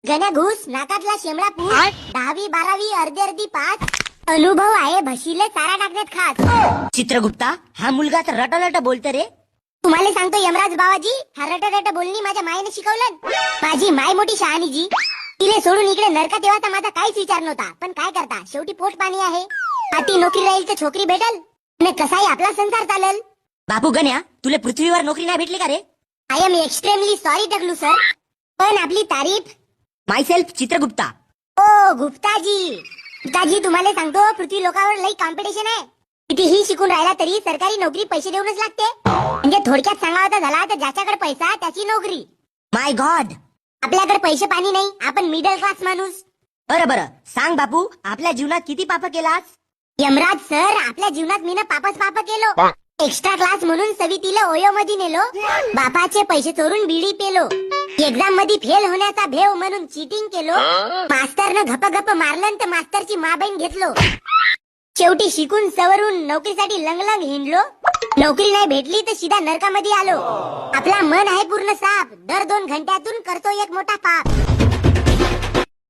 गण्या घुस नाकातला शेमळा पूस 10वी 12वी अर्धी पास अनुभव आहे म्हशीले चारा टाकण्यात खास. चित्रगुप्ता हा मुलगा तर रटरट बोलतो रे. तुम्हाला सांगतो यमराज बाबाजी, हा रटरट बोलणी माझ्या मायने शिकवलं. माझी माय मोठी शहाणीजी. तिले सोडून इकडे नरकात येवाचा माझा काहीच विचार नव्हता, पण काय करता शेवटी पोट पाणी आहे. हाती नोकरी राहील तर छोकरी भेटल आणि कसाही आपला संसार चालल. बापू गण्या, तुला पृथ्वीवर नोकरी नाही भेटली का रे? आय एम एक्स्ट्रीमली सॉरी टकलू सर, पण आपली तारीफ. माय सेल्फ चित्रगुप्ता. ओ गुप्ताजी, गुप्ताजी तुम्हाला सांगतो पृथ्वी लोकांवर लई कॉम्पिटिशन आहे. कितीही शिकून राहिला तरी सरकारी नोकरी पैसे देऊनच लागते. म्हणजे थोडक्यात सांगावं झाला तर ज्याच्याकडे पैसा त्याची नोकरी. माय गॉड, आपल्याकडे पैसे पाणी नाही, आपण मिडल क्लास माणूस. बरं सांग बापू, आपल्या जीवनात किती पाप केलास? यमराज सर, आपल्या जीवनात मीनं पापच पाप केलो. एक्स्ट्रा क्लास म्हणून सवितीला ओयो मध्ये नेलो. बापाचे पैसे चोरून बिडी पेलो. एक्झाम मध्ये फेल होण्याचा भेव म्हणून चीटिंग केलो. मास्तरनं घप मारलं तर मास्तरची माबहीण घेतलो. शेवटी शिकून सवरून नोकरीसाठी लंगलंग हिंडलो. नोकरी नाही भेटली तर सीधा नरकामध्ये आलो. आपला मन आहे पूर्ण साफ, दर 2 घंट्यातून करतो एक मोठा पाप.